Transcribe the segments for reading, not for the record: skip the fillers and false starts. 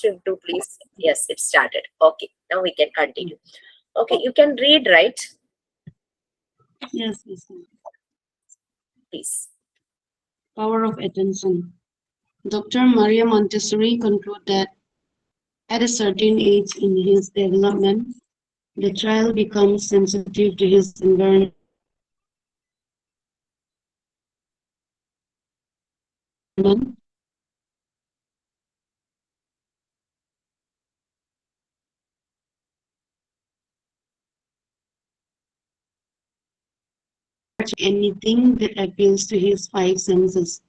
to please. Yes, it started. Okay, now we can continue. Okay, you can read, right? Yes, yes, yes. Please. Power of attention. Dr. Maria Montessori concluded that at a certain age in his development, the child becomes sensitive to his environment anything that appeals to his five senses.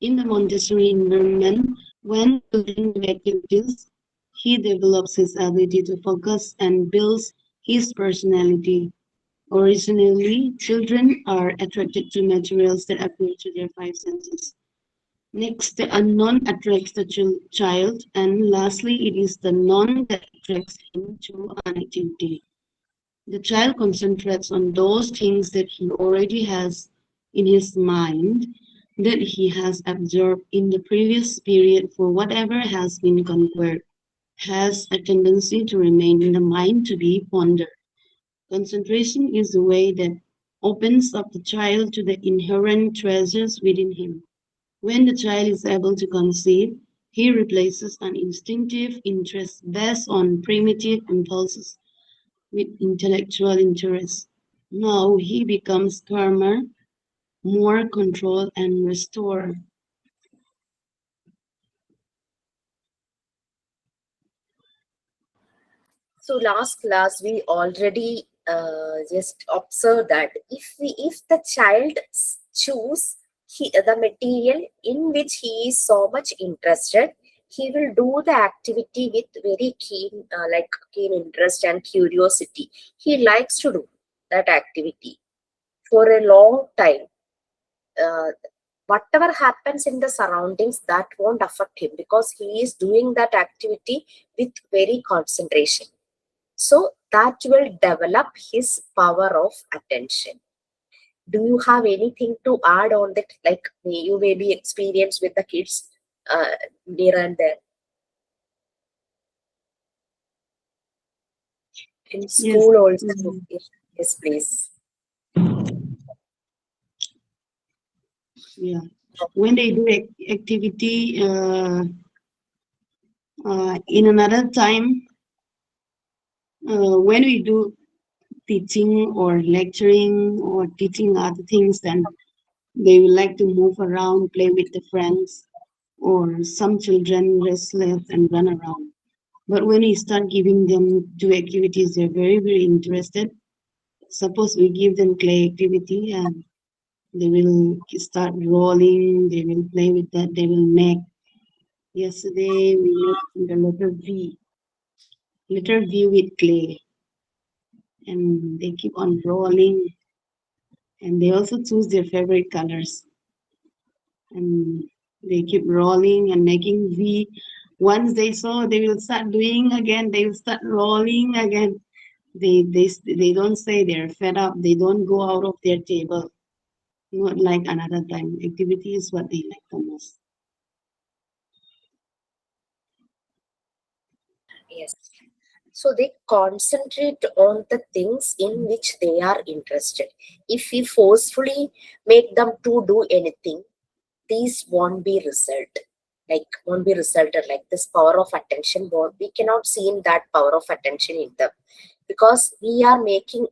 In the Montessori environment, when children do activities, he develops his ability to focus and builds his personality. Originally, children are attracted to materials that appeal to their five senses. Next, the unknown attracts the child, and lastly, it is the known that attracts him to an activity. The child concentrates on those things that he already has in his mind, that he has absorbed in the previous period for whatever has been conquered, has a tendency to remain in the mind to be pondered. Concentration is the way that opens up the child to the inherent treasures within him. When the child is able to conceive, he replaces an instinctive interest based on primitive impulses with intellectual interest. Now he becomes calmer, more controlled, and restored. So last class we already just observed that if the child choose the material in which he is so much interested, he will do the activity with very keen keen interest and curiosity. He likes to do that activity for a long time. uh, Whatever happens in the surroundings, that won't affect him because he is doing that activity with very concentration. So that will develop his power of attention. Do you have anything to add on that? Like you may be experienced with the kids near and there in Yes, school also. Yes, please. yeah. When they do activity in another time, when we do teaching or lecturing or teaching other things, then they will like to move around, play with the friends, or some children restless and run around. But when we start giving them do activities, they're very, very interested. Suppose we give them clay activity and they will start rolling, they will play with that, they will make. Yesterday we made the letter V with clay, and they keep on rolling, and they also choose their favorite colors, and they keep rolling and making V. Once they saw, they will start doing again. They will start rolling again. They don't say they're fed up. They don't go out of their table. Not like another time. Activity is what they like the most. Yes. So they concentrate on the things in which they are interested. If we forcefully make them to do anything, these won't be result. Like won't be resulted like this power of attention. We cannot see in that power of attention in them because we are making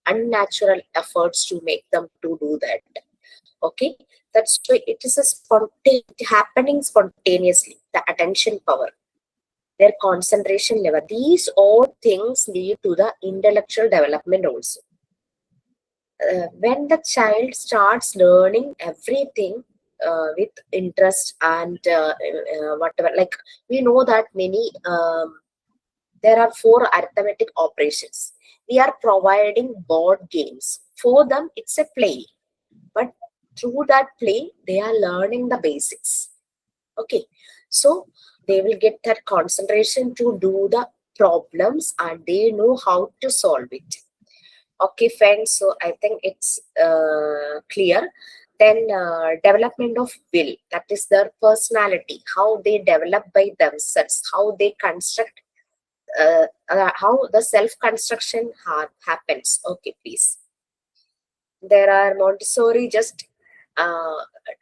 unnatural efforts to make them to do that. Okay, that's why it is a happening spontaneously. The attention power, their concentration level. These all things lead to the intellectual development also. When the child starts learning everything with interest and whatever, like we know that many there are four arithmetic operations. We are providing board games for them. It's a play, but through that play they are learning the basics. Okay, so they will get that concentration to do the problems and they know how to solve it. Okay, fine. So I think it's clear Then development of will, that is their personality, how they develop by themselves, how they construct, how the self construction happens. Okay, please. There are Montessori just uh,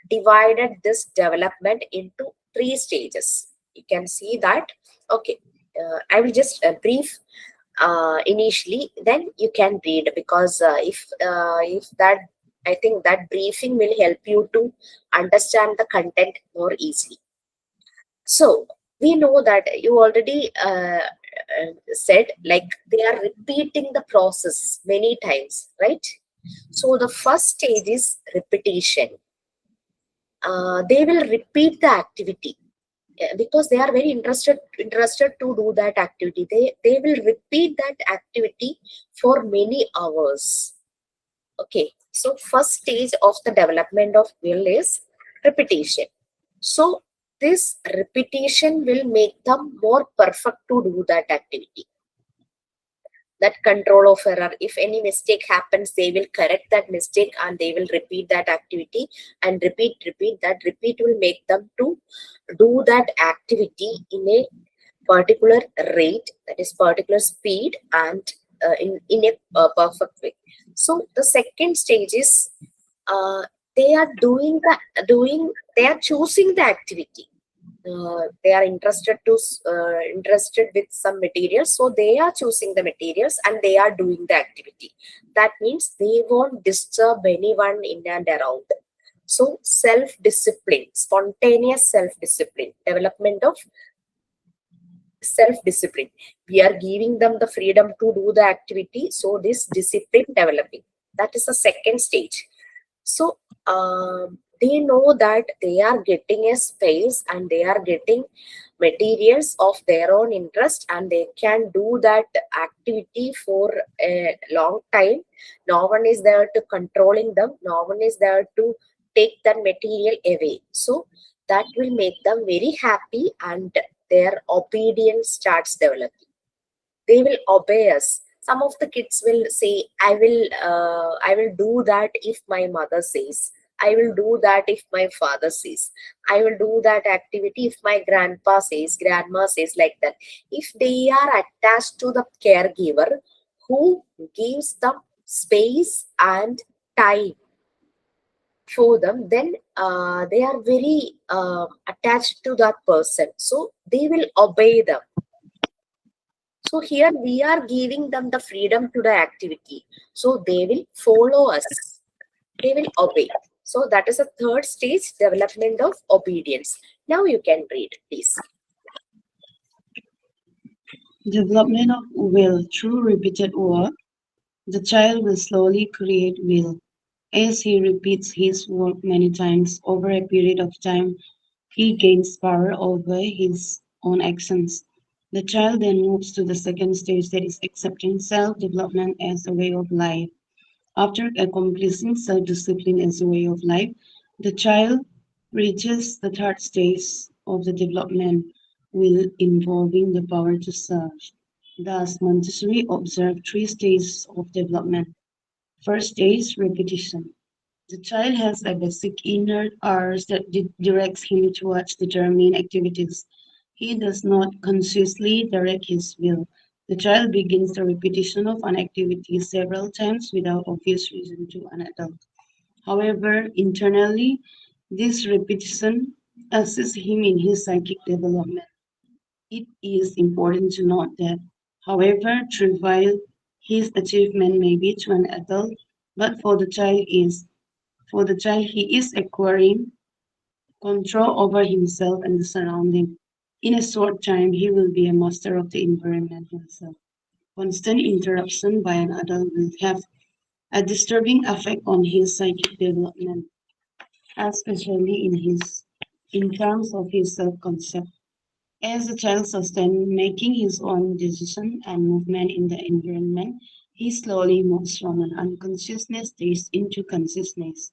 divided this development into three stages. You can see that. Okay, I will just brief initially, then you can read, because if that, I think that briefing will help you to understand the content more easily. So we know that you already said, like, they are repeating the process many times, right? So the first stage is repetition. They will repeat the activity, because they are very interested to do that activity. They will repeat that activity for many hours. Okay, so first stage of the development of will is repetition. So this repetition will make them more perfect to do that activity. That control of error, if any mistake happens, they will correct that mistake and they will repeat that activity, and repeat. That repeat will make them to do that activity in a particular rate, that is particular speed, and in a perfect way. So the second stage is, uh, they are doing they are choosing the activity. They are interested with some materials, so they are choosing the materials and they are doing the activity. That means they won't disturb anyone in and around. So self discipline, spontaneous self discipline, development of self discipline. We are giving them the freedom to do the activity, so this discipline developing, that is the second stage. So they know that they are getting a space and they are getting materials of their own interest, and they can do that activity for a long time. No one is there to controlling them, no one is there to take that material away. So that will make them very happy, and their obedience starts developing. They will obey us. Some of the kids will say, I will do that if my mother says, I will do that if my father says, I will do that activity if my grandpa says, grandma says, like that. If they are attached to the caregiver who gives them space and time for them, then they are very attached to that person, so they will obey them. So here we are giving them the freedom to the activity. So they will follow us. They will obey. So that is a third stage, development of obedience. Now you can read, please. Development of will through repeated work. The child will slowly create will. As he repeats his work many times over a period of time, he gains power over his own actions. The child then moves to the second stage, that is accepting self development as a way of life. After accomplishing self discipline as a way of life, the child reaches the third stage of the development, will involving the power to serve. Thus, Montessori observed three stages of development. First stage, repetition. The child has a basic inner urge that directs him towards determined activities. He does not consciously direct his will. The child begins the repetition of an activity several times without obvious reason to an adult. However, internally, this repetition assists him in his psychic development. It is important to note that, however trivial his achievement may be to an adult, but for the child he is acquiring control over himself and the surrounding. In a short time, he will be a master of the environment himself. Constant interruption by an adult will have a disturbing effect on his psychic development, especially in terms of his self-concept. As the child sustains making his own decision and movement in the environment, he slowly moves from an unconsciousness stage into consciousness.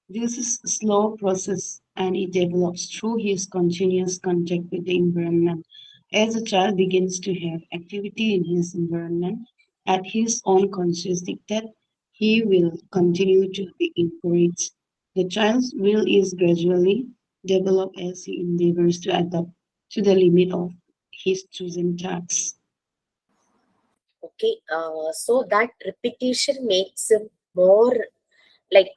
This is a slow process and it develops through his continuous contact with the environment. As a child begins to have activity in his environment at his own conscious dictate, he will continue to be encouraged. The child's will is gradually developed as he endeavors to adapt to the limit of his chosen tasks. Okay, so that repetition makes him more like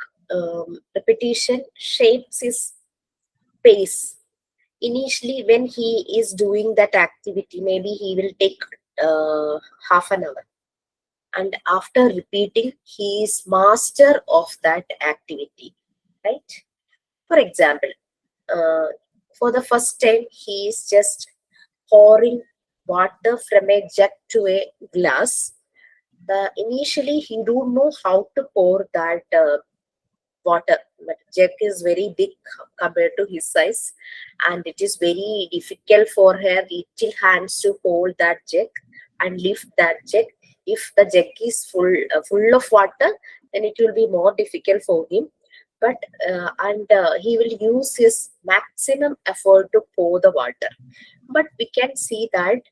repetition shapes his pace. Initially, when he is doing that activity, maybe he will take half an hour, and after repeating, he is master of that activity, right? For example, uh, for the first time, he is just pouring water from a jug to a glass. The initially he don't know how to pour that water, but jug is very big compared to his size, and it is very difficult for her little hands to hold that jug and lift that jug. If the jug is full of water, then it will be more difficult for him. But and he will use his maximum effort to pour the water. But we can see that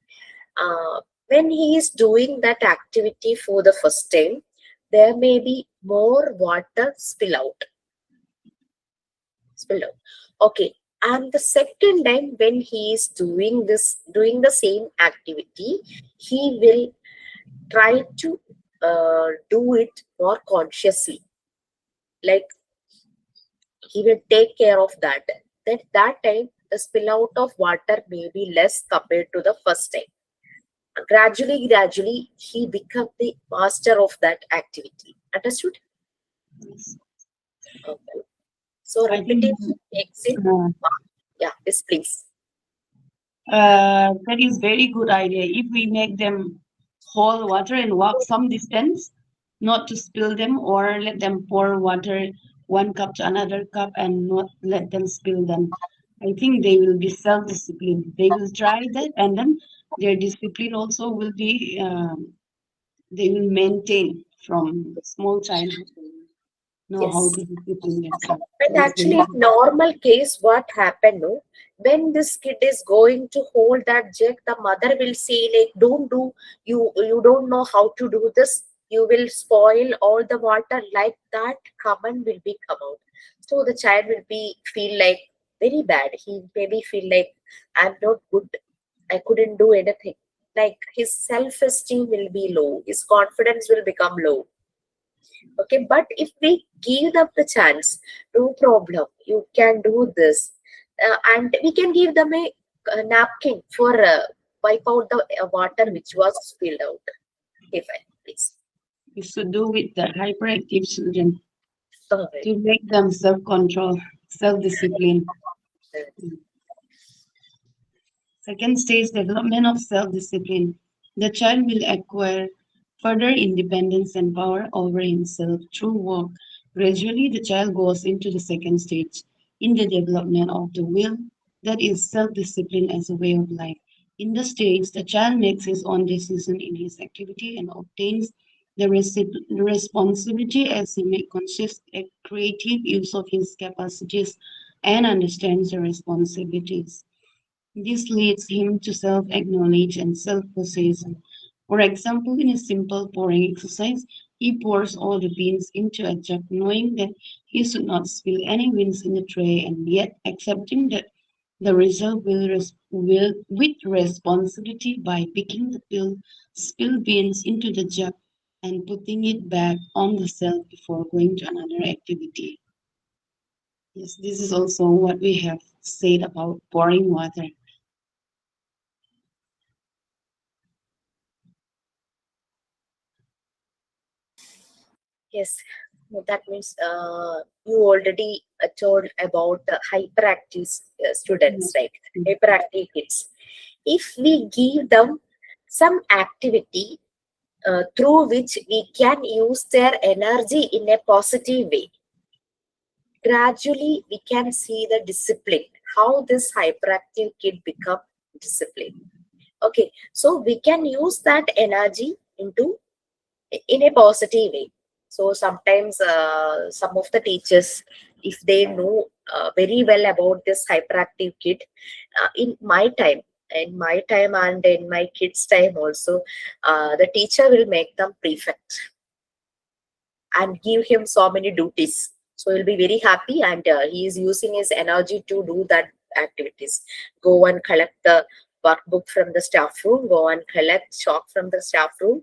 when he is doing that activity for the first time, there may be more water spill out. Okay. And the second time when he is doing the same activity, he will try to do it more consciously. Like he will take care of that. That time, the spill out of water may be less compared to the first time. Gradually, he become the master of that activity. Understood? Yes. Okay. So I think repetition makes him. uh, Yeah, yes, please. that is very good idea. If we make them hold water and walk some distance, not to spill them, or let them pour water one cup to another cup and not let them spill them. I think they will be self-disciplined. They will try that, and then their discipline also will be. They will maintain from small childhood. They will know how Yes. to discipline themselves. And That is very actually, in good. normal case, what happened, no? When this kid is going to hold that jug, the mother will say, like, don't do, you don't know how to do this. You will spoil all the water. Like that comment will be come out. So the child will be feel like very bad. He maybe feel like I'm not good. I couldn't do anything. Like his self-esteem will be low. His confidence will become low. Okay, but if we give them the chance, no problem, you can do this, and we can give them a napkin for wipe out the water which was spilled out. Okay, fine, please. We should do with the hyperactive children Alright. to make them self-control, self-discipline. Second stage development of self-discipline. The child will acquire further independence and power over himself through work. Gradually, the child goes into the second stage in the development of the will, that is self-discipline as a way of life. In the stage, the child makes his own decision in his activity and obtains the responsibility as he makes conscious and creative use of his capacities and understands the responsibilities. This leads him to self-acknowledge and self-possession. For example, in a simple pouring exercise, he pours all the beans into a jug, knowing that he should not spill any beans in the tray, and yet accepting that the result will with responsibility by picking the spilled beans into the jug and putting it back on the shelf before going to another activity. Yes, this is also what we have said about pouring water. Yes, that means you already told about hyperactive students, right? Hyperactive kids. If we give them some activity through which we can use their energy in a positive way, gradually we can see the discipline, how this hyperactive kid become disciplined. Okay, so we can use that energy into in a positive way. So sometimes some of the teachers, if they know very well about this hyperactive kid, in my time and in my kids time also, the teacher will make them prefect and give him so many duties. So he'll be very happy, and he is using his energy to do that activities. Go and collect the workbook from the staff room, go and collect chalk from the staff room,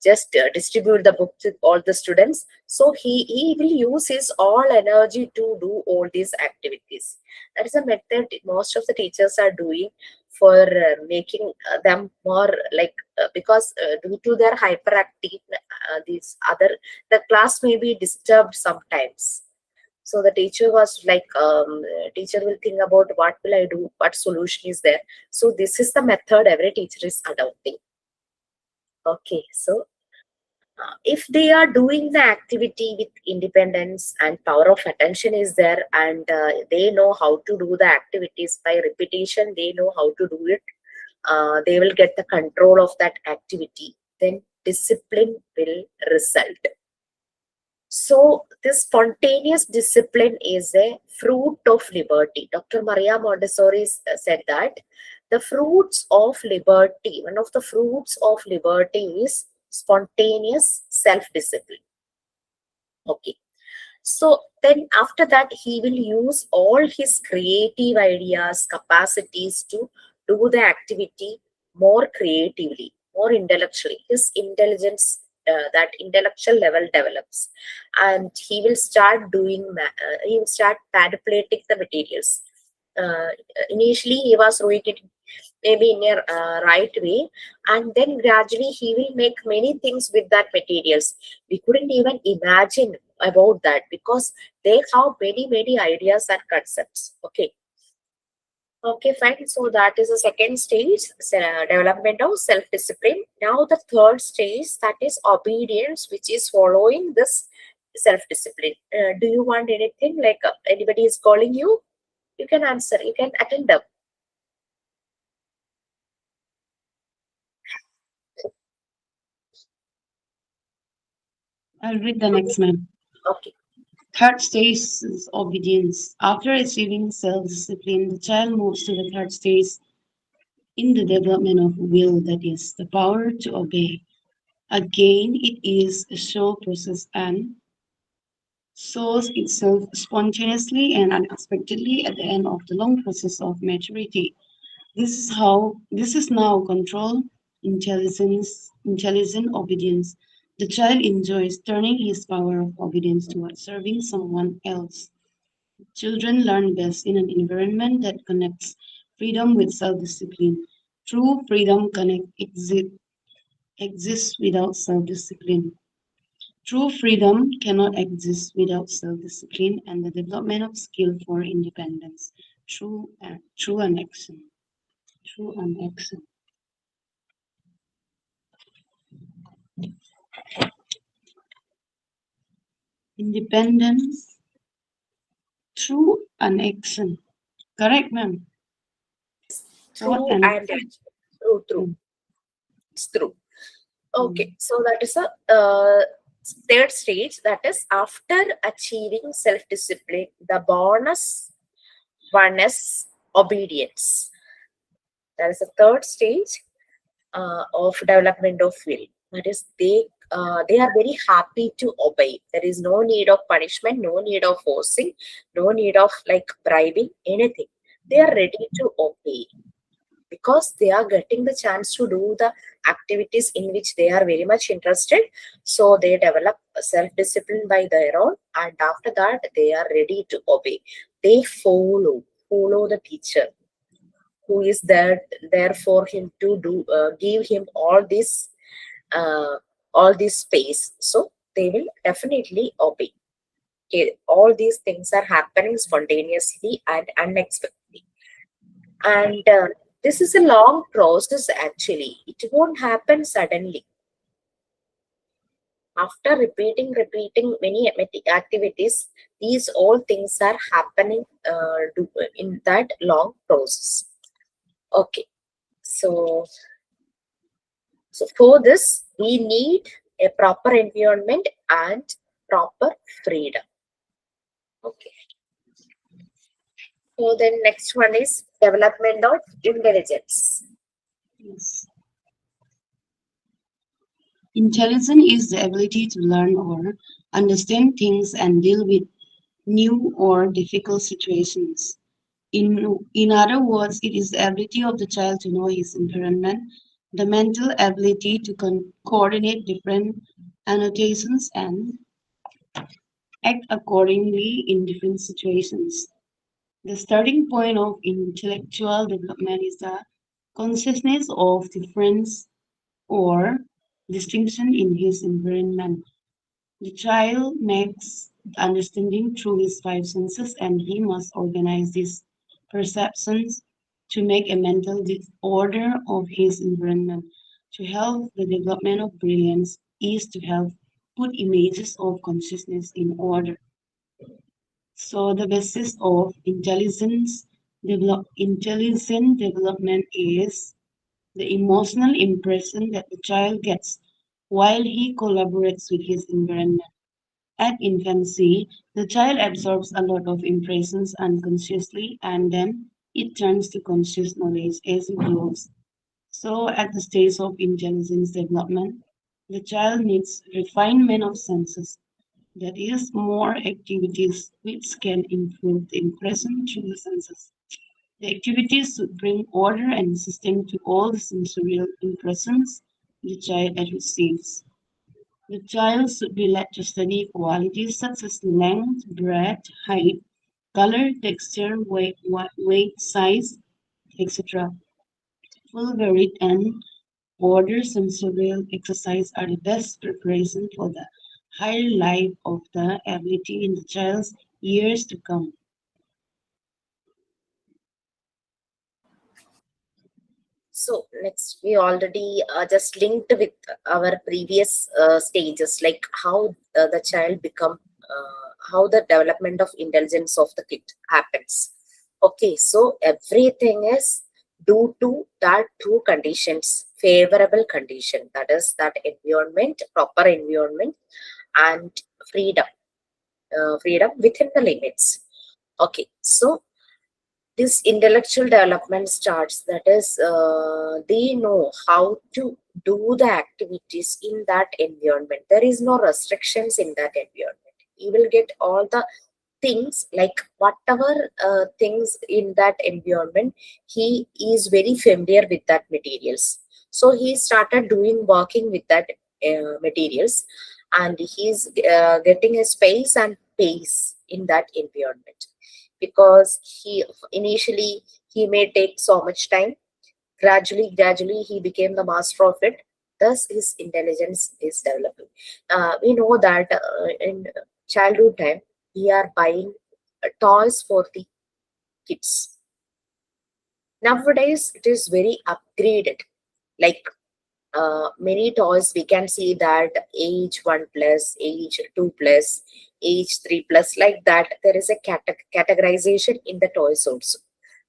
just distribute the book to all the students. So he will use his all energy to do all these activities. That is a method most of the teachers are doing for making them more like, because due to their hyperactive, these other, the class may be disturbed sometimes. So the teacher was like, teacher will think about what will I do, what solution is there. So this is the method every teacher is adopting. Okay, so if they are doing the activity with independence and power of attention is there, and they know how to do the activities by repetition, they know how to do it, they will get the control of that activity, then discipline will result. So, this spontaneous discipline is a fruit of liberty. Dr. Maria Montessori said that the fruits of liberty, one of the fruits of liberty is spontaneous self discipline. Okay. So then after that, he will use all his creative ideas, capacities to do the activity more creatively, more intellectually. His intelligence, that intellectual level develops, and he will start doing, he will start manipulating the materials. Uh, Initially, he was doing it maybe in a right way, and then gradually he will make many things with that materials. We couldn't even imagine about that because they have many ideas and concepts. Okay. Okay, fine. So that is the second stage, development of self-discipline. Now the third stage, that is obedience, which is following this self-discipline. Do you want anything, like anybody is calling you? You can answer. You can attend them. I'll read the next one. Okay. Third stage is obedience. After achieving self-discipline, the child moves to the third stage in the development of will, that is, the power to obey. Again, it is a slow process and shows itself spontaneously and unexpectedly at the end of the long process of maturity. This is now control, intelligent obedience. The child enjoys turning his power of obedience towards serving someone else. Children learn best in an environment that connects freedom with self-discipline. True freedom exists without self-discipline. True freedom cannot exist without self-discipline and the development of skill for independence. True and action. True and action. Independence through an action. Correct, ma'am. Thought True and and action. True. action. It's true. Okay, Mm. so that is a third stage. That is after achieving self-discipline, the bonus one is obedience. That is the third stage of development of will. That is, they are very happy to obey. There is no need of punishment, no need of forcing, no need of like bribing anything. They are ready to obey because they are getting the chance to do the activities in which they are very much interested. So they develop self-discipline by their own, and after that they are ready to obey. They follow the teacher who is there for him to do, give him uh, all this space. So they will definitely obey. Okay, all these things are happening spontaneously and unexpectedly, and this is a long process. Actually, it won't happen suddenly. After repeating many activities, these all things are happening in that long process. Okay, so for this we need a proper environment and proper freedom. Okay, so then next one is development of intelligence. Yes. Intelligence is the ability to learn or understand things, and deal with new or difficult situations. In other words, it is the ability of the child to know his environment, the mental ability to coordinate different annotations and act accordingly in different situations. The starting point of intellectual development is the consciousness of difference or distinction in his environment. The child makes the understanding through his five senses, and he must organize these perceptions to make a mental disorder of his environment. To help the development of brilliance is to help put images of consciousness in order. So the basis of intelligent development is the emotional impression that the child gets while he collaborates with his environment. At infancy, the child absorbs a lot of impressions unconsciously and then it turns to conscious knowledge as it grows. So, at the stage of intelligence development, the child needs refinement of senses, that is, more activities which can improve the impression through the senses. The activities should bring order and system to all the sensorial impressions the child receives. The child should be led to study qualities such as length, breadth, height, color, texture, weight, size, etc. Full, varied, and order sensorial exercise are the best preparation for the higher life of the ability in the child's years to come. So next, we already just linked with our previous stages, like how the child become, how the development of intelligence of the kid happens. Okay, so everything is due to that two conditions, favorable condition, that is that environment, proper environment, and freedom, freedom within the limits. Okay, so this intellectual development starts, that is they know how to do the activities in that environment. There is no restrictions in that environment. You will get all the things, like whatever things in that environment, he is very familiar with that materials. So he started doing working with that materials, and he's getting a space and pace in that environment, because he initially he may take so much time. Gradually he became the master of it. Thus his intelligence is developing. We know that in childhood time we are buying toys for the kids. Nowadays it is very upgraded, like many toys we can see that age 1 plus, age 2 plus, age 3 plus, like that. There is a categorization in the toys also.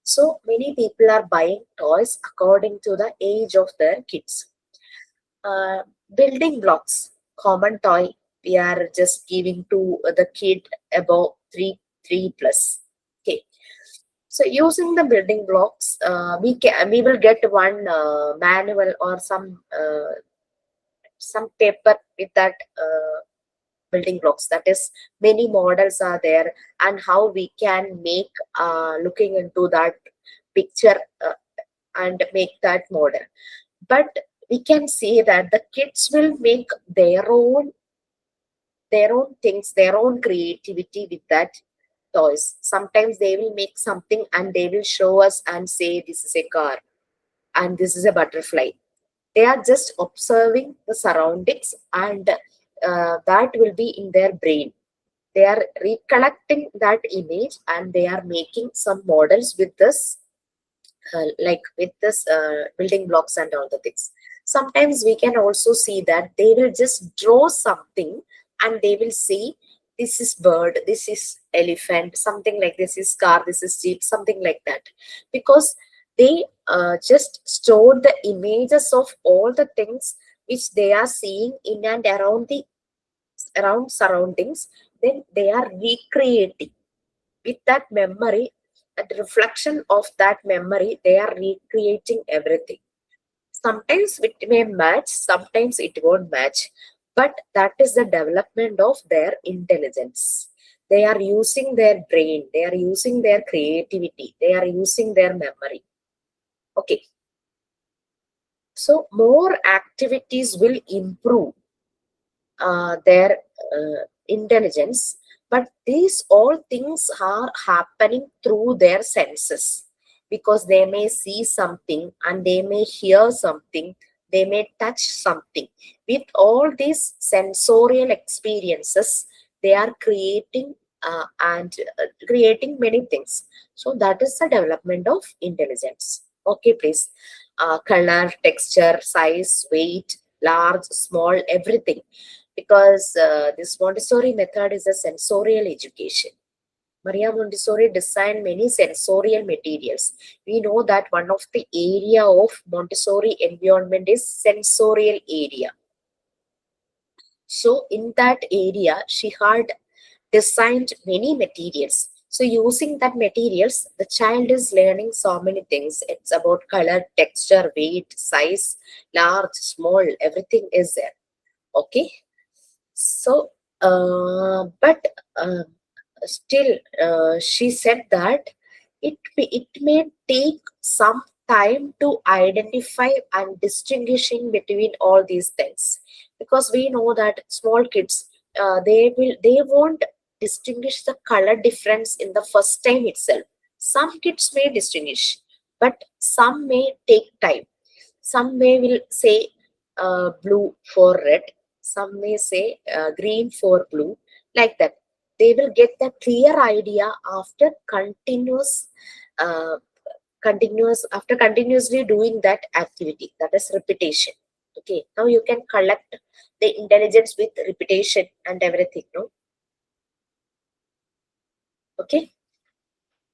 So many people are buying toys according to the age of their kids. uh, Building blocks, common toy, we are just giving to the kid above 3 plus. Okay, so using the building blocks, we will get one manual or some paper with that building blocks. That is, many models are there, and how we can make looking into that picture and make that model. But we can see that the kids will make their own things, their own creativity with that toys. Sometimes they will make something and they will show us and say this is a car and this is a butterfly. They are just observing the surroundings, and that will be in their brain. They are recollecting that image and they are making some models with this, like with this building blocks and all the things. Sometimes we can also see that they will just draw something and they will say this is bird, this is elephant, something like this is car, this is jeep, something like that. Because they just store the images of all the things which they are seeing in and around the around surroundings. Then they are recreating with that memory, that reflection of that memory, they are recreating everything. Sometimes it may match, sometimes it won't match, but that is the development of their intelligence. They are using their brain, they are using their creativity, they are using their memory. Okay, so more activities will improve their intelligence, but these all things are happening through their senses, because they may see something and they may hear something, they may touch something. With all these sensorial experiences, they are creating and creating many things. So that is the development of intelligence. Okay, please. Color, texture, size, weight, large, small, everything, because this Montessori method is a sensorial education. Maria Montessori designed many sensorial materials. We know that one of the area of Montessori environment is sensorial area. So in that area, she had designed many materials. So using that materials, the child is learning so many things. It's about color, texture, weight, size, large, small, everything is there. Okay. So, but still, she said that it may take some time to identify and distinguishing between all these things, because we know that small kids, they won't distinguish the color difference in the first time itself. Some kids may distinguish, but some may take time. Some may will say blue for red, some may say green for blue, like that. They will get the clear idea after uh, after continuously doing that activity, that is repetition. Okay, now you can collect the intelligence with repetition and everything, no? Okay.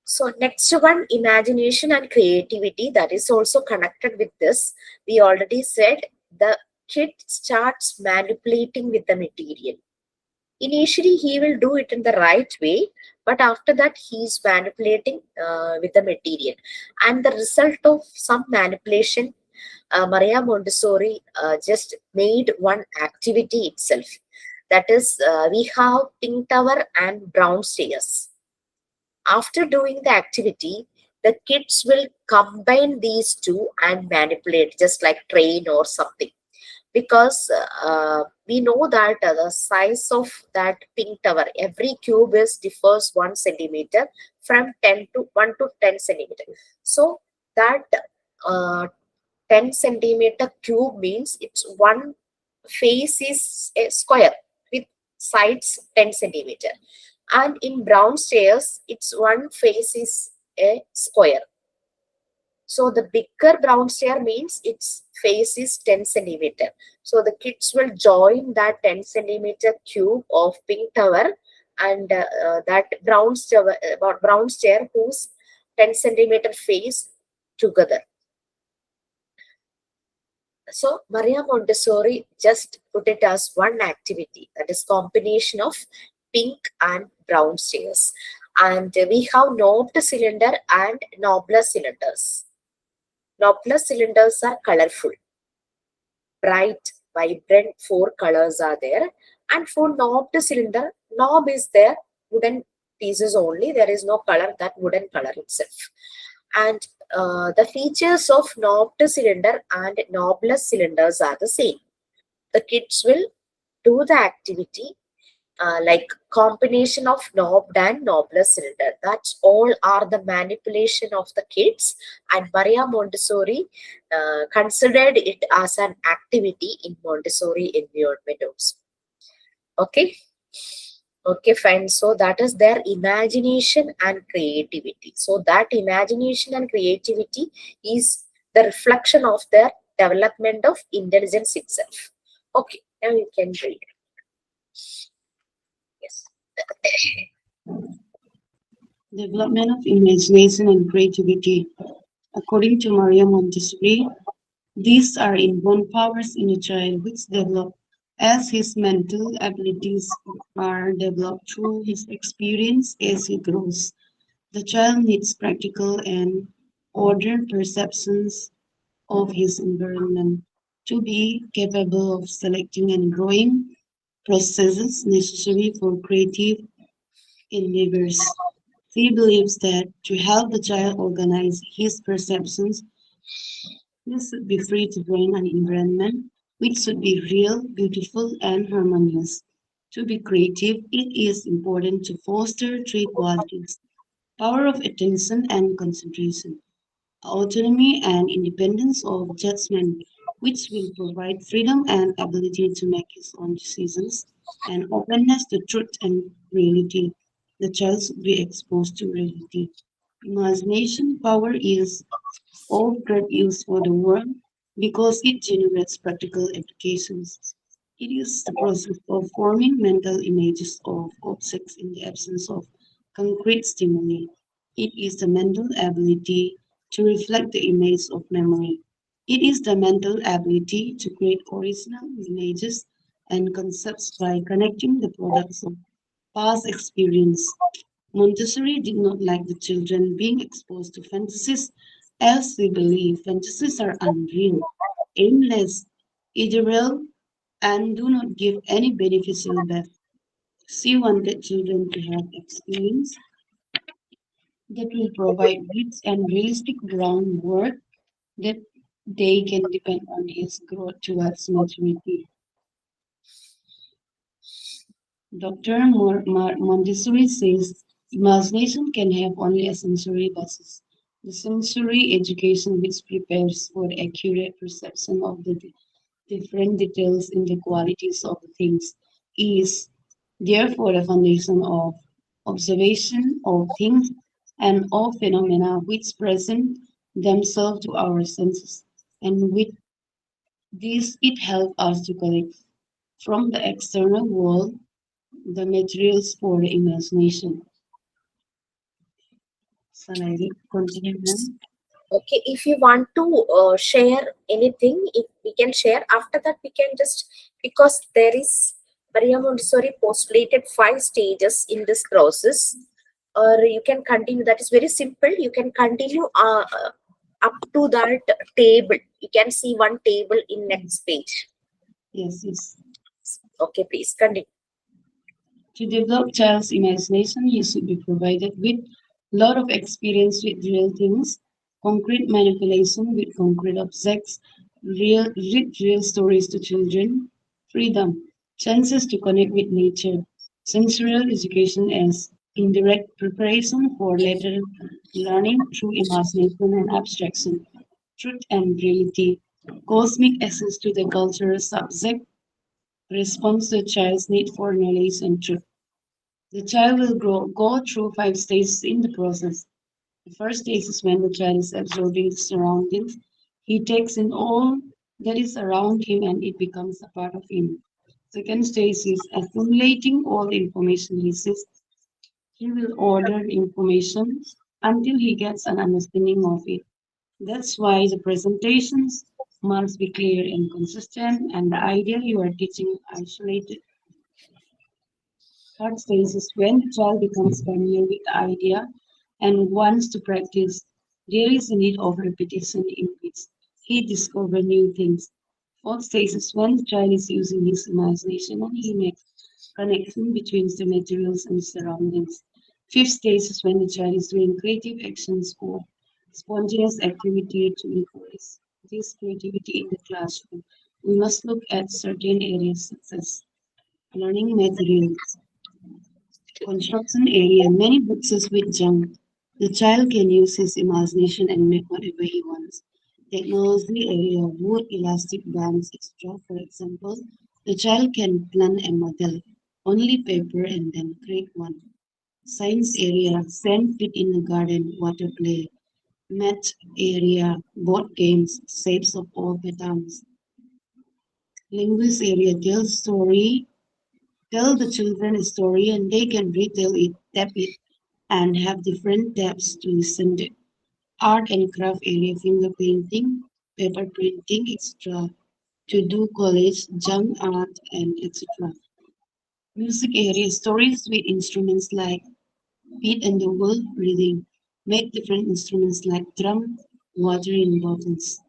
So next one, imagination and creativity, that is also connected with this. We already said the kid starts manipulating with the material. Initially, he will do it in the right way, but after that, he is manipulating with the material. And the result of some manipulation, Maria Montessori just made one activity itself. That is, we have pink tower and brown stairs. After doing the activity, the kids will combine these two and manipulate, just like train or something. Because we know that the size of that pink tower, every cube is differs 1 centimeter from 10 to 1 to 10 centimeter. So that uh, 10 centimeter cube means it's one face is a square with sides 10 centimeter, and in brown stairs its one face is a square. So the bigger brown stair means its face is 10 centimeter. So the kids will join that 10 centimeter cube of pink tower and that brown stair whose 10 centimeter face together. So Maria Montessori just put it as one activity, that is combination of pink and brown stairs. And we have knobbed cylinder and knobless cylinders. Knobless cylinders are colorful, bright, vibrant, four colors are there. And for knobbed cylinder, knob is there, wooden pieces only. There is no color, that wooden color itself. And the features of knobbed cylinder and knobless cylinders are the same. The kids will do the activity like combination of knobbed and knobless cylinder. That's all are the manipulation of the kids, and Maria Montessori considered it as an activity in Montessori environment also. Okay. Okay, fine. So that is their imagination and creativity. So that imagination and creativity is the reflection of their development of intelligence itself. Okay, now you can read. Yes. Development of imagination and creativity. According to Maria Montessori, these are inborn powers in a child which develop as his mental abilities are developed through his experience as he grows. The child needs practical and ordered perceptions of his environment to be capable of selecting and growing processes necessary for creative endeavors. She believes that to help the child organize his perceptions, he should be free to bring an environment which should be real, beautiful, and harmonious. To be creative, it is important to foster three qualities: power of attention and concentration, autonomy and independence of judgment, which will provide freedom and ability to make his own decisions, and openness to truth and reality. The child should be exposed to reality. Imagination power is of great use for the world because it generates practical applications. It is the process of forming mental images of objects in the absence of concrete stimuli. It is the mental ability to reflect the image of memory. It is the mental ability to create original images and concepts by connecting the products of past experience. Montessori did not like the children being exposed to fantasies, as we believe fantasies are unreal, aimless, ideal, and do not give any beneficial back. She wanted children to have experience that will provide rich and realistic groundwork that they can depend on his growth towards maturity. Dr. Montessori says imagination can have only a sensory basis. The sensory education which prepares for accurate perception of the different details in the qualities of things is therefore the foundation of observation of things and of phenomena which present themselves to our senses, and with this it helps us to collect from the external world the materials for the imagination. Shall I continue, ma'am? Okay, if you want to share anything, if we can share. After that, we can just, because there is Maria Montessori postulated 5 stages in this process, or you can continue. That is very simple. You can continue up to that table. You can see one table in next page. Yes, yes. Okay, please continue. To develop child's imagination, he should be provided with a lot of experience with real things, concrete manipulation with concrete objects, read real stories to children, freedom, chances to connect with nature, sensorial education as indirect preparation for later learning through imagination and abstraction, truth and reality, cosmic access to the cultural subject, response to a child's need for knowledge and truth. The child will go through 5 stages in the process. The first stage is when the child is absorbing the surroundings. He takes in all that is around him and it becomes a part of him. Second stage is accumulating all the information he sees. He will order information until he gets an understanding of it. That's why the presentations must be clear and consistent, and the idea you are teaching isolated. Third stage is when the child becomes familiar with the idea and wants to practice. There is a need of repetition in which he discovers new things. Fourth stage is when the child is using his imagination and he makes connection between the materials and surroundings. Fifth stage is when the child is doing creative actions or spontaneous activity to encourage this creativity in the classroom. We must look at certain areas such as learning materials, construction area, many boxes with junk. The child can use his imagination and make whatever he wants. Technology area, wood, elastic bands, etc. For example, the child can plan a model, only paper and then create one. Science area, sand pit in the garden, water play. Math area, board games, shapes of all patterns. Language area, tell the children a story and they can retell it, tap it, and have different tabs to listen to. Art and craft area, finger painting, paper printing, etc. To do college, junk art, and etc. Music area, stories with instruments like beat and the world reading. Make different instruments like drum, water in bottles.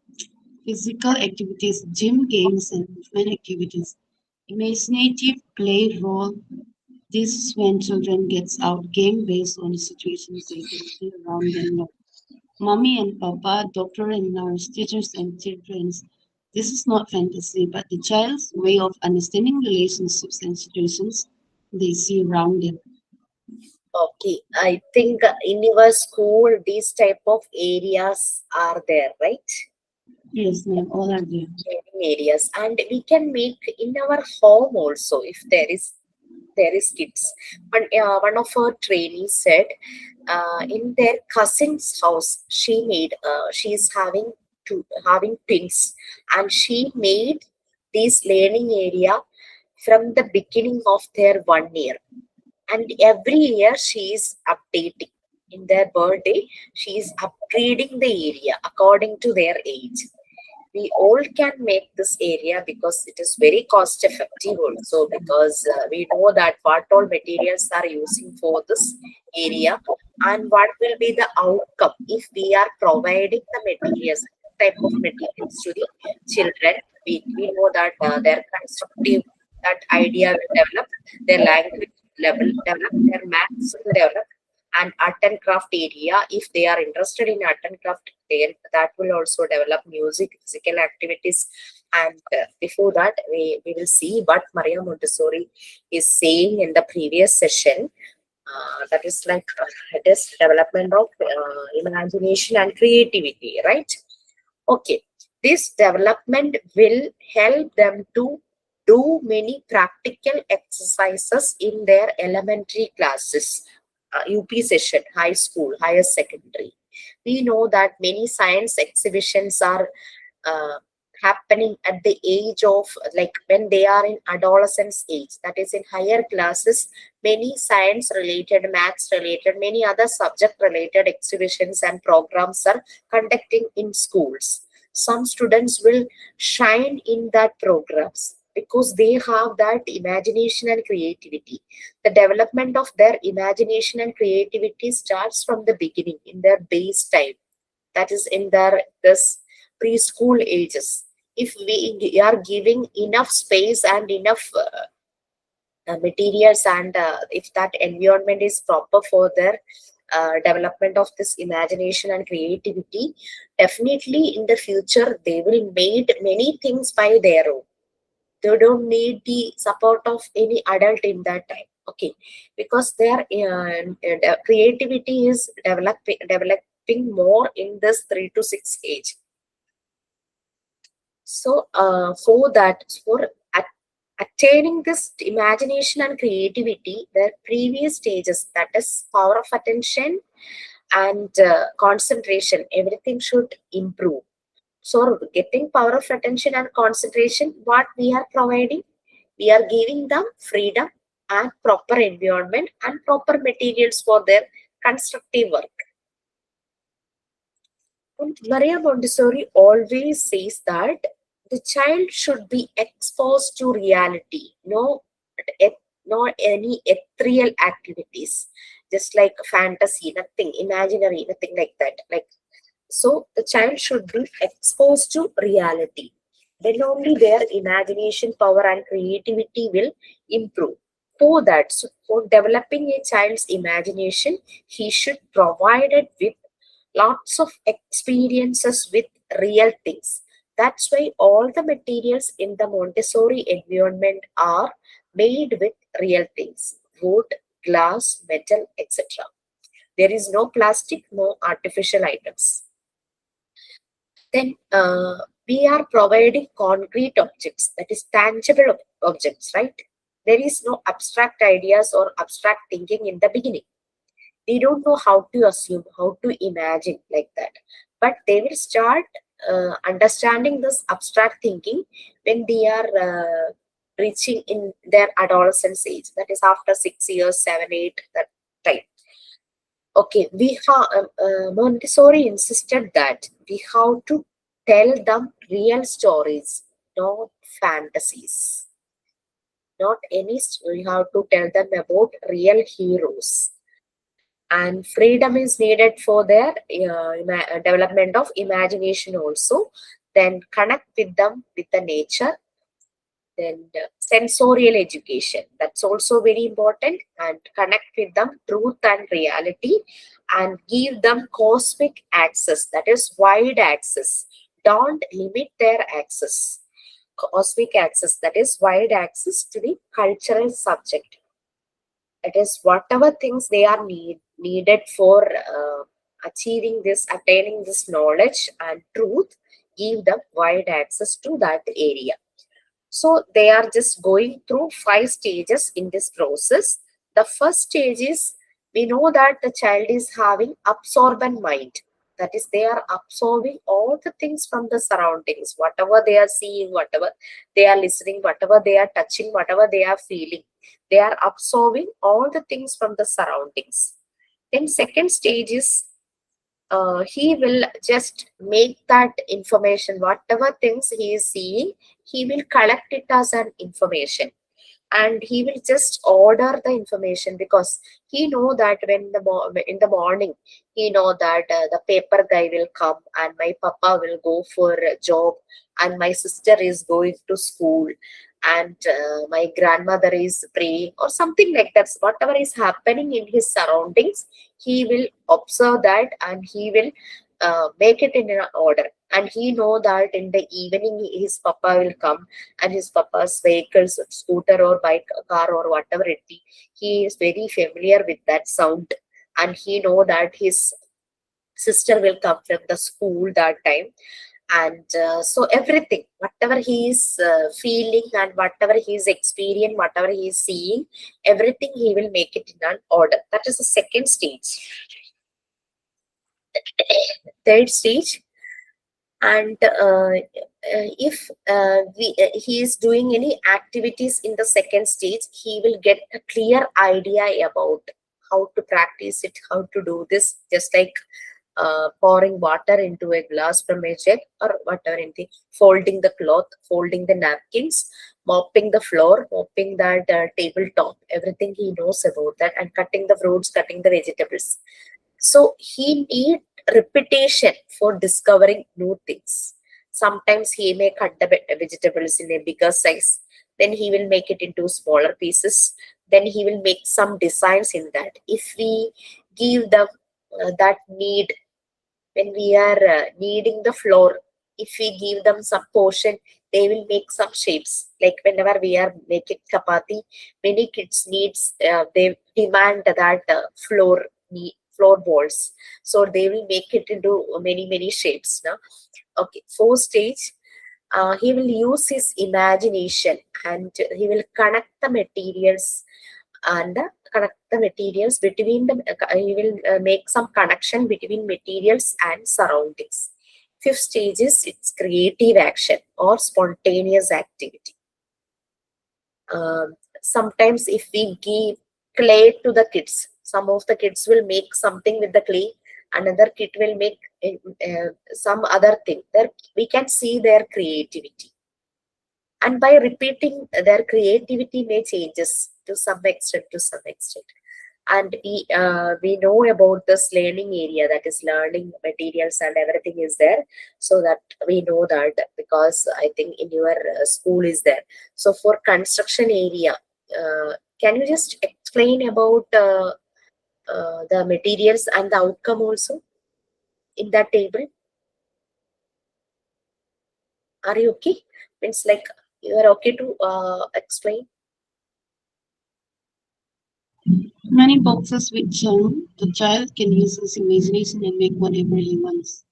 Physical activities, gym games, and movement activities. Imaginative play role. This is when children gets out game based on the situations they can see around them. Like mommy and papa, doctor and nurse, teachers and children. This is not fantasy, but the child's way of understanding relationships and situations they see around them. Okay, I think in your school these type of areas are there, right? Yes, ma'am, all are there. Training areas, and we can make in our home also if there is kids. One of our trainees said in their cousin's house she is having twins, and she made this learning area from the beginning of their 1 year, and every year she is updating. In their birthday she is upgrading the area according to their age. We all can make this area because it is very cost effective also, because we know that what all materials are using for this area, and what will be the outcome if we are providing the materials, type of materials to the children. We know that their constructive, that idea will develop, their language level develop, their maths will develop, and art and craft area, if they are interested in art and craft, then that will also develop music, physical activities. And before that, we will see what Maria Montessori is saying in the previous session. That is like it is development of imagination and creativity, right? Okay, this development will help them to do many practical exercises in their elementary classes, UP session, high school, higher secondary. We know that many science exhibitions are uh, happening at the age of, like when they are in adolescence age, that is in higher classes. Many science related, maths related, many other subject related exhibitions and programs are conducting in schools. Some students will shine in that programs because they have that imagination and creativity. The development of their imagination and creativity starts from the beginning in their base time, that is in their this preschool ages. If we are giving enough space and enough materials, and if that environment is proper for their development of this imagination and creativity, definitely in the future they will made many things by their own. They don't need the support of any adult in that time. Okay, because their creativity is developing more in this 3 to 6 age. So, for that, for attaining this imagination and creativity, the previous stages, that is power of attention and concentration, everything should improve. So, getting power of attention and concentration, what we are providing, we are giving them freedom and proper environment and proper materials for their constructive work. And Maria Montessori always says that the child should be exposed to reality, not any ethereal activities, just like fantasy, nothing imaginary, nothing like that. Like, so, the child should be exposed to reality. Then only their imagination power and creativity will improve. For that, so for developing a child's imagination, he should provide it with lots of experiences with real things. That's why all the materials in the Montessori environment are made with real things: wood, glass, metal, etc. There is no plastic, no artificial items. Then we are providing concrete objects, that is tangible objects, right? There is no abstract ideas or abstract thinking in the beginning. They don't know how to assume, how to imagine like that. But they will start understanding this abstract thinking when they are reaching in their adolescence age. That is after 6 years, 7, 8, that time. Okay, Montessori insisted that we have to tell them real stories, not fantasies. Not any. We have to tell them about real heroes, and freedom is needed for their development of imagination also. Then connect with them with the nature, Then sensorial education, that's also very important, and connect with them truth and reality, and give them cosmic access, that is wide access. Don't limit their access. Cosmic access, that is wide access to the cultural subject. It is whatever things they are needed for achieving this, attaining this knowledge and truth, give them wide access to that area. So they are just going through 5 stages in this process. The first stage is, we know that the child is having absorbent mind. That is, they are absorbing all the things from the surroundings, whatever they are seeing, whatever they are listening, whatever they are touching, whatever they are feeling. They are absorbing all the things from the surroundings. Then second stage is, he will just make that information, whatever things he is seeing, he will collect it as an information, and he will just order the information, because he know that when in the morning, he know that the paper guy will come, and my papa will go for a job, and my sister is going to school, and my grandmother is praying, or something like that. Whatever is happening in his surroundings, he will observe that, and he will make it in an order. And he know that in the evening his papa will come, and his papa's vehicles, scooter or bike, car or whatever it be, he is very familiar with that sound, and he know that his sister will come from the school that time. And so everything, whatever he is feeling, and whatever he is experiencing, whatever he is seeing, everything he will make it in an order. That is the second stage. Third stage, and if he is doing any activities in the second stage, he will get a clear idea about how to practice it, how to do this, just like pouring water into a glass from a jug, or whatever, anything, folding the cloth, folding the napkins, mopping the floor, mopping that tabletop, everything he knows about that, and cutting the fruits, cutting the vegetables. So he need repetition for discovering new things. Sometimes he may cut the vegetables in a bigger size, then he will make it into smaller pieces, then he will make some designs in that. If we give them that need, when we are kneading the floor, if we give them some portion, they will make some shapes. Like whenever we are making chapati, many kids needs, they demand that floor balls, so they will make it into many shapes now. Okay, fourth stage, he will use his imagination, and he will connect the materials, and connect the materials between them. He will make some connection between materials and surroundings. Fifth stage is, it's creative action or spontaneous activity. Sometimes if we give clay to the kids, some of the kids will make something with the clay, another kid will make some other thing. There we can see their creativity, and by repeating, their creativity may changes to some extent, and we know about this learning area, that is learning materials and everything is there. So that we know that, because I think in your school is there. So for construction area, can you just explain about the materials and the outcome also in that table? Are you okay? Means like, you are okay to explain? Many boxes with charm, the child can use his imagination and make whatever he wants.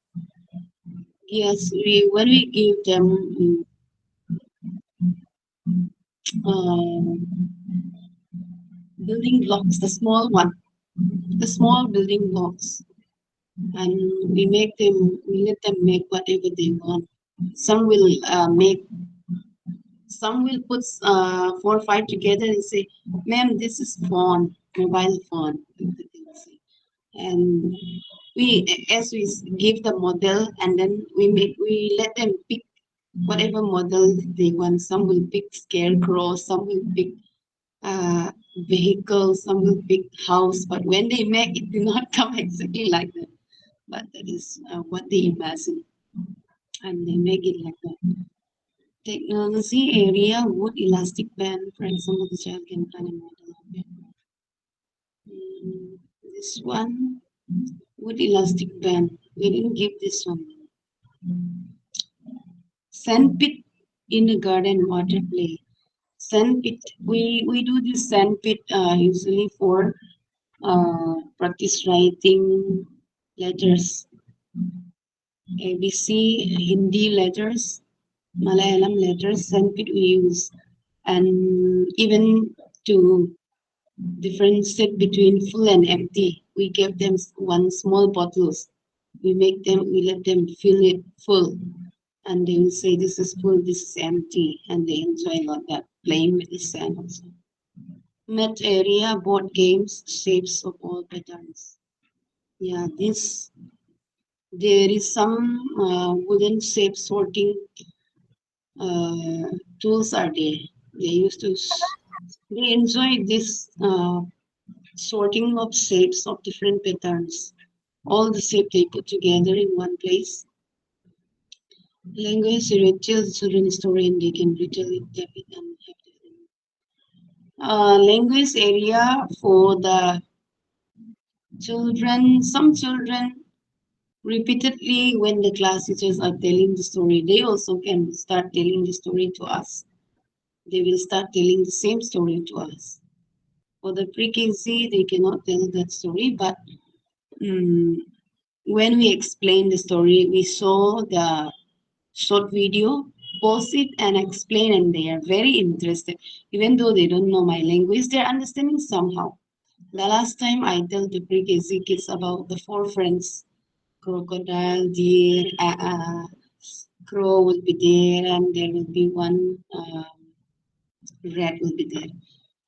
Yes, when we give them uh, building blocks, the small building blocks, and we let them make whatever they want. Some will put 4 or 5 together and say, "Ma'am, this is phone, mobile phone." And we, as we give the model, and then we let them pick whatever model they want. Some will pick scarecrow, some will pick uh, vehicle, some will pick house. But when they make it, do not come exactly like that. But that is what they imagine, and they make it like that. Technology area wood elastic band. For example, the child can plan a model of it. This one wood elastic band. We didn't give this one. Sandpit in the garden water play. Sandpit. We do this sandpit usually for practice writing letters. ABC Hindi letters, Malayalam letters, sandpit we use, and even to differentiate between full and empty, we give them one small bottles. We let them fill it full, and they will say this is full, this is empty, and they enjoy a lot that playing with the sand also. Met area, board games, shapes of all patterns. Yeah, this there is some wooden shape sorting tools are there. They used to they enjoy this sorting of shapes of different patterns. All the shape they put together in one place. Language tells children story and they can retell it and have different. Language area for the children. Some children repeatedly when the class teachers are telling the story, they also can start telling the story to us. They will start telling the same story to us. For the pre-KC, they cannot tell that story, but mm when we explain the story, we saw the short video, pause it and explain, and they are very interested. Even though they don't know my language, they're understanding somehow. The last time I told the pre-KC kids about the four friends, crocodile, deer, crow will be there, and there will be one rat will be there.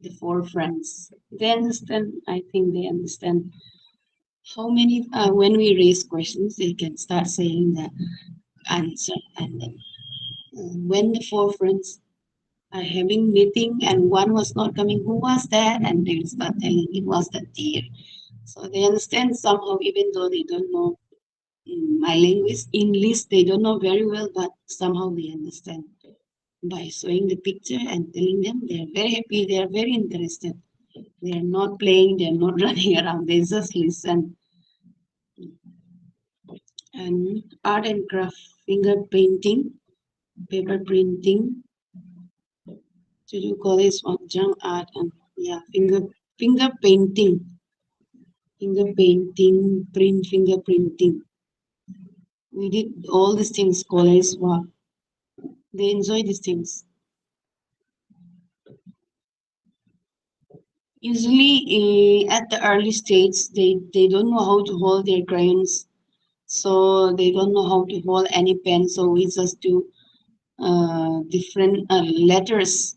The four friends. They understand. I think they understand how many. When we raise questions, they can start saying the answer, and then when the four friends are having meeting and one was not coming, who was that? And they will start telling it was the deer. So they understand somehow, even though they don't know my language, English, they don't know very well, but somehow they understand by showing the picture and telling them. They are very happy. They are very interested. They are not playing. They are not running around. They just listen. And art and craft, finger painting, paper printing, to do college of junk art and yeah, finger painting, finger printing. We did all these things college work. They enjoy these things. Usually at the early stage, they don't know how to hold their crayons, so they don't know how to hold any pen. So we just do different letters.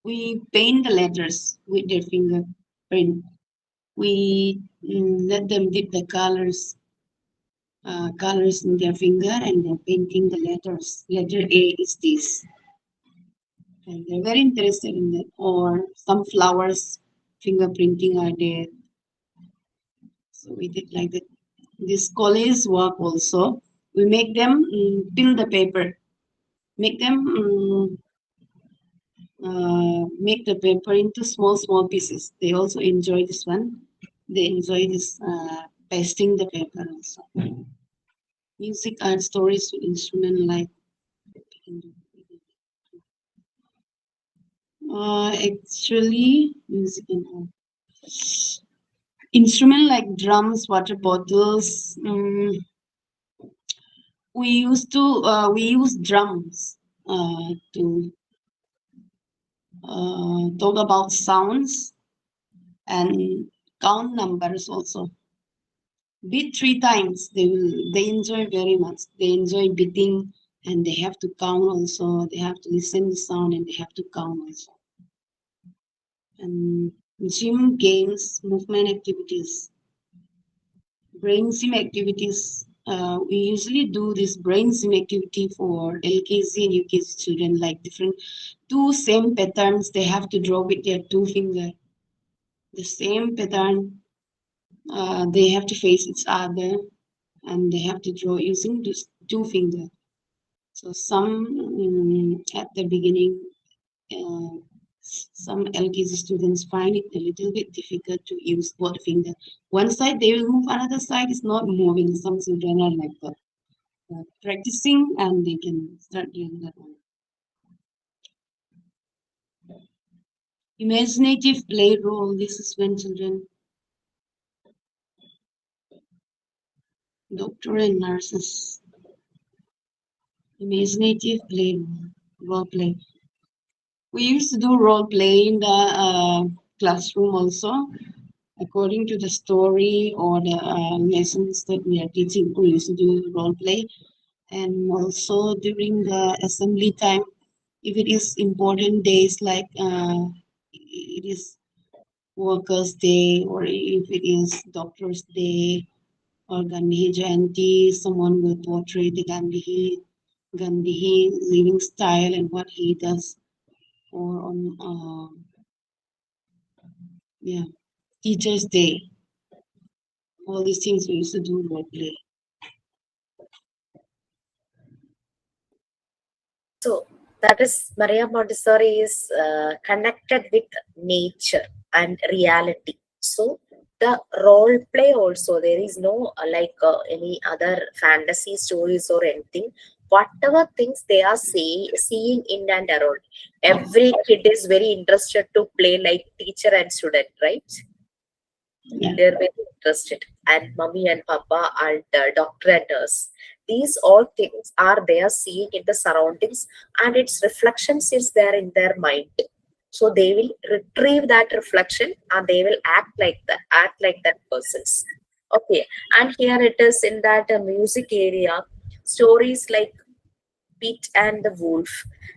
We paint the letters with their fingerprint. We let them dip the colors in their finger, and they're painting the letters. Letter A is this, and they're very interested in that. Or some flowers fingerprinting are there. So we did like that. This college work also. We make them peel the paper. Make them make the paper into small pieces. They also enjoy this one. They enjoy this pasting the paper also. Music art stories with instrument like actually music and art. Instrument like drums, water bottles. We use drums to talk about sounds and count numbers also. Beat three times. They enjoy very much. They enjoy beating and they have to count also. They have to listen the sound and they have to count also. And gym games, movement activities, brain sim activities. We usually do this brain sim activity for LKG and UKG children, like different two same patterns. They have to draw with their two finger. The same pattern. They have to face each other and they have to draw using just two fingers. So some at the beginning, uh, some LKG students find it a little bit difficult to use both fingers. One side they will move, another side is not moving. Some children are like that, practicing and they can start doing that one. Imaginative play role. This is when children, doctor and nurses, imaginative play role play. We used to do role play in the classroom also. According to the story or the lessons that we are teaching, we used to do role play. And also during the assembly time, if it is important days like it is workers' day or if it is doctors' day or Gandhi Jayanti, someone will portray the Gandhi living style and what he does. Or on yeah, Teachers' Day, all these things we used to do role play. So that is Maria Montessori is connected with nature and reality. So the role play also there is no any other fantasy stories or anything. Whatever things they are seeing in and around, every kid is very interested to play like teacher and student, right? Yeah, They're very interested, and mommy and papa and doctor and nurse. These all things are they are seeing in the surroundings, and its reflections is there in their mind. So they will retrieve that reflection and they will act like that persons. Okay, and here it is in that music area, stories like Pete and the Wolf.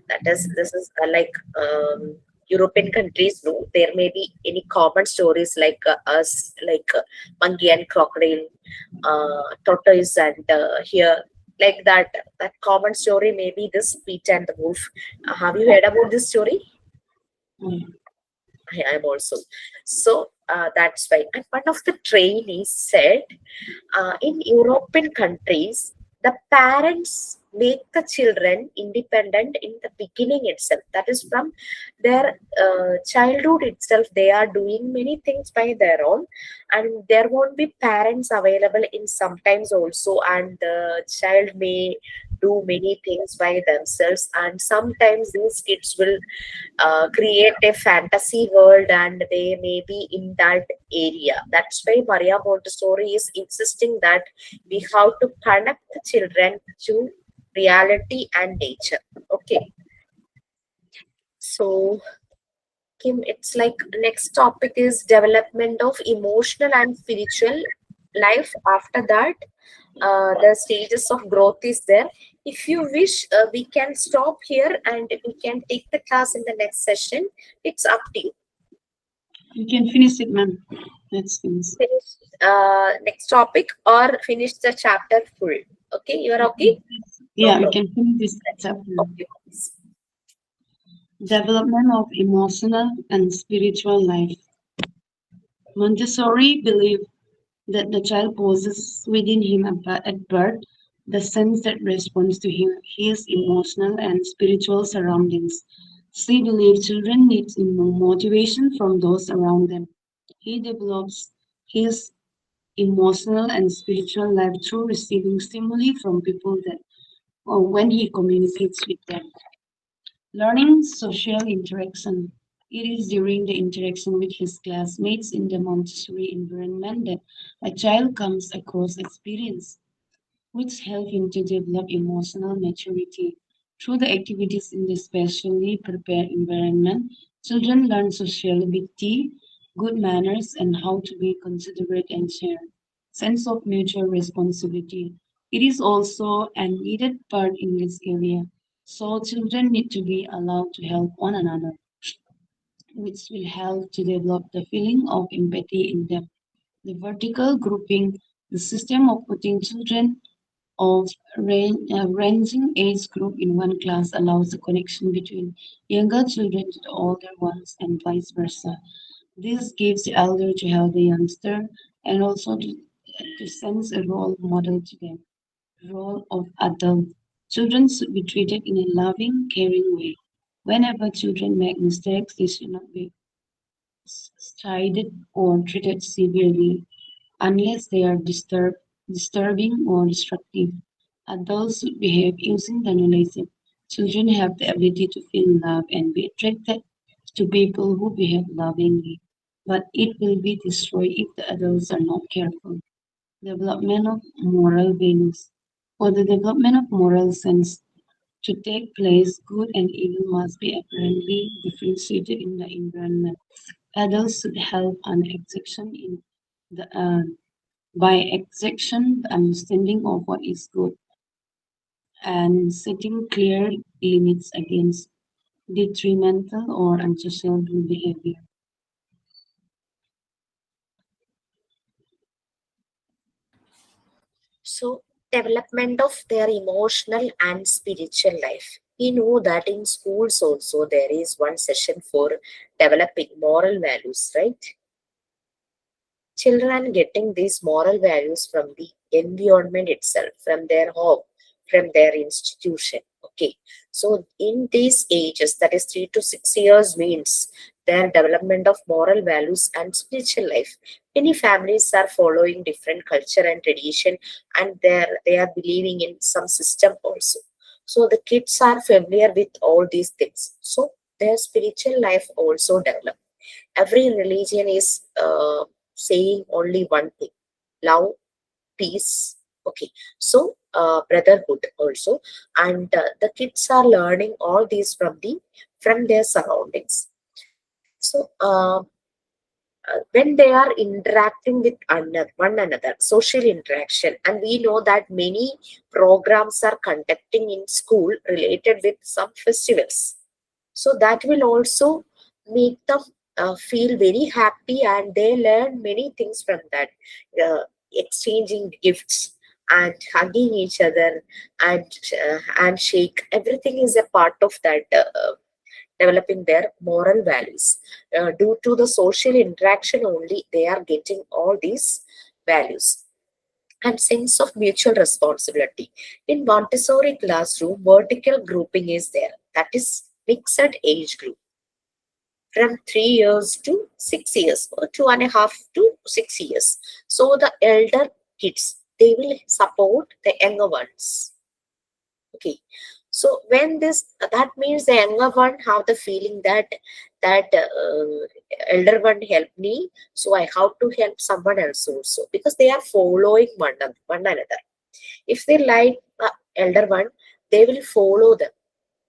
That is, this is European countries. No, there may be any common stories like us, like monkey and crocodile, tortoise, and here like that. That common story may be this Pete and the Wolf. Have you heard about this story? yeah. I am also. So that's why. And one of the trainees said in European countries, the parents make the children independent in the beginning itself. That is from their childhood itself. They are doing many things by their own, and there won't be parents available in sometimes also, and the child may do many things by themselves. And sometimes these kids will create a fantasy world and they may be in that area. That's why Maria Montessori is insisting that we have to connect the children to reality and nature. Okay, so Kim, it's like next topic is development of emotional and spiritual life. After that, the stages of growth is there. If you wish, we can stop here and we can take the class in the next session. It's up to you. You can finish it, ma'am. Let's finish. Finish next topic or finish the chapter full. Okay, you are okay? No Yeah, we problem. can finish this chapter. Okay. Development of emotional and spiritual life. Montessori believed that the child possesses within him at birth the sense that responds to his emotional and spiritual surroundings. She believed children need motivation from those around them. He develops his emotional and spiritual life through receiving stimuli from people that or when he communicates with them. Learning social interaction. It is during the interaction with his classmates in the Montessori environment that a child comes across experience which help him to develop emotional maturity. Through the activities in the specially prepared environment, children learn sociability, good manners, and how to be considerate and share. Sense of mutual responsibility. It is also a needed part in this area. So children need to be allowed to help one another, which will help to develop the feeling of empathy in them. The vertical grouping, the system of putting children of ranging age group in one class allows a connection between younger children to the older ones and vice versa. This gives the elder to help the youngster and also to sense a role model to them, role of adult. Children should be treated in a loving, caring way. Whenever children make mistakes, they should not be chided or treated severely unless they are disturbing or destructive. Adults should behave using the knowledge that children have the ability to feel love and be attracted to people who behave lovingly. But it will be destroyed if the adults are not careful. Development of moral values. For the development of moral sense to take place, good and evil must be apparently differentiated in the environment. Adults should help an exception in the by exception the understanding of what is good and setting clear limits against detrimental or unsocial behavior. So, development of their emotional and spiritual life. We know that in schools also there is one session for developing moral values, right? Children getting these moral values from the environment itself, from their home, from their institution. Okay, so in these ages, that is 3 to 6 years, means their development of moral values and spiritual life. Many families are following different culture and tradition, and they are believing in some system also. So the kids are familiar with all these things. So their spiritual life also develop. Every religion is saying only one thing: love, peace. Okay, so brotherhood also. And the kids are learning all these from their surroundings. So when they are interacting with one another, social interaction, and we know that many programs are conducting in school related with some festivals, so that will also make them feel very happy, and they learn many things from that. Exchanging gifts and hugging each other and handshake, everything is a part of that, developing their moral values. Due to the social interaction only, they are getting all these values. And sense of mutual responsibility. In Montessori classroom, vertical grouping is there. That is mixed age group from 3 years to 6 years, or 2.5 to 6 years. So the elder kids, they will support the younger ones. Okay. So when this, that means the younger one have the feeling that elder one helped me, so I have to help someone else also, because they are following one another. If they like the elder one, they will follow them.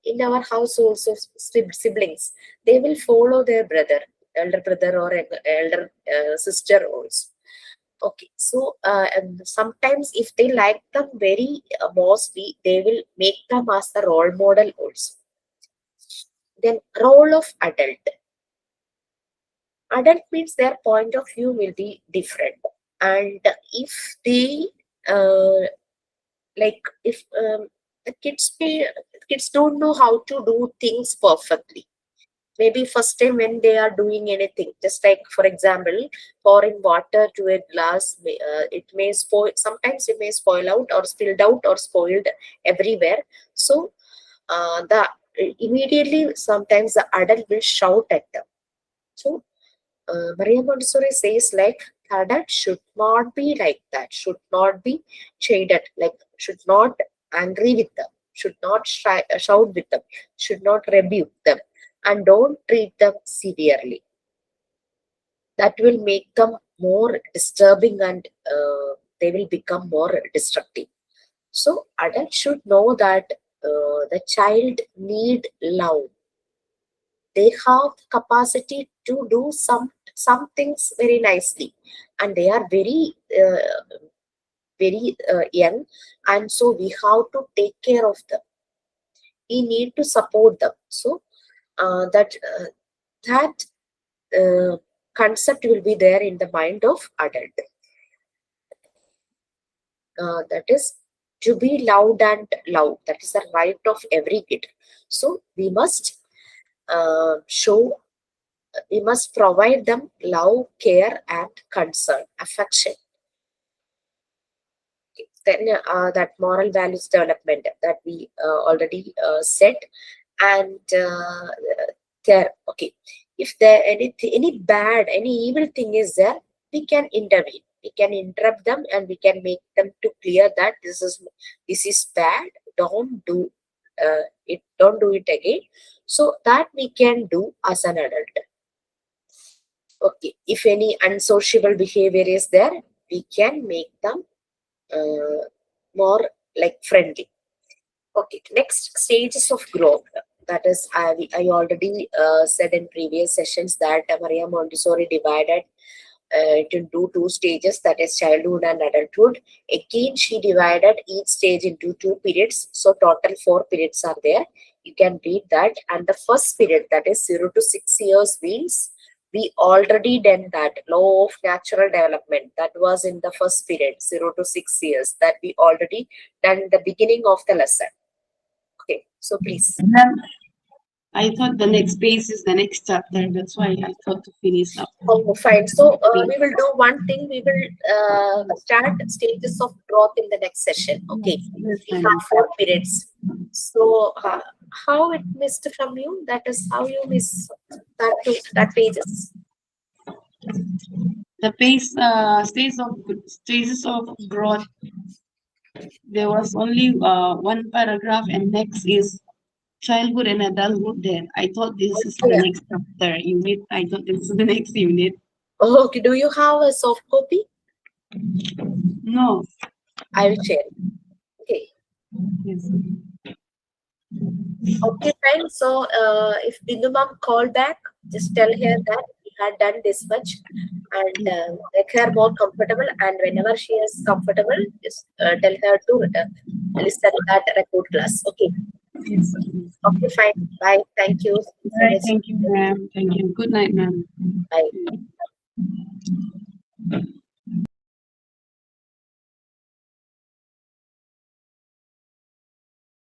In our house also, siblings, they will follow their brother, elder brother or elder sister also. Okay, so and sometimes if they like them very mostly, they will make them as the role model also. Then role of adult. Adult means their point of view will be different, and if they uh, like if the kids don't know how to do things perfectly. Maybe first time when they are doing anything, just like for example, pouring water to a glass, it may spoil, sometimes it may spoil out or spilled out or spoiled everywhere. So the immediately sometimes the adult will shout at them. So Maria Montessori says like adult should not be like that, should not be shaded, like should not angry with them, should not shout with them, should not rebuke them, and don't treat them severely. That will make them more disturbing, and they will become more destructive. So adults should know that the child need love. They have the capacity to do some things very nicely, and they are very young, and so we have to take care of them. We need to support them. So that concept will be there in the mind of adult. That is to be loved and loved. That is a right of every kid. So show we must provide them love, care, and concern, affection. then that moral values development that we already said. And there, okay, if there any bad, any evil thing is there, we can intervene, we can interrupt them, and we can make them to clear that this is bad, don't do don't do it again. So that we can do as an adult. Okay, if any unsociable behavior is there, we can make them uh, more like friendly. Okay, next stages of growth. That is, I already said in previous sessions that Maria Montessori divided it into two stages, that is childhood and adulthood. Again, she divided each stage into two periods. So total 4 periods are there. You can read that. And the first period, that is 0 to 6 years, means we already done that law of natural development. That was in the first period, 0 to 6 years. That we already done the beginning of the lesson. Okay, so please. Ma'am, I thought the next page is the next chapter. That's why I thought to finish up. Oh, fine. So Page. we will do one thing. We will start stages of growth in the next session. Okay. Yes, We madam. have 4 periods. So how it missed from you? That is how you miss that pages. The stages of growth. There was only one paragraph, and next is childhood and adulthood. Then I thought this is the Okay. next chapter unit. I thought this is the next unit. Okay. Do you have a soft copy? No. I will share. Okay. Yes. Okay, fine. So if Bindu mom call back, just tell her that we had done this much, and make her more comfortable. And whenever she is comfortable, just tell her to listen that record class. Okay. Yes. Okay, fine. Bye. Thank you. See you All for right. next. Thank you, ma'am. Thank you. Good night, ma'am. Bye.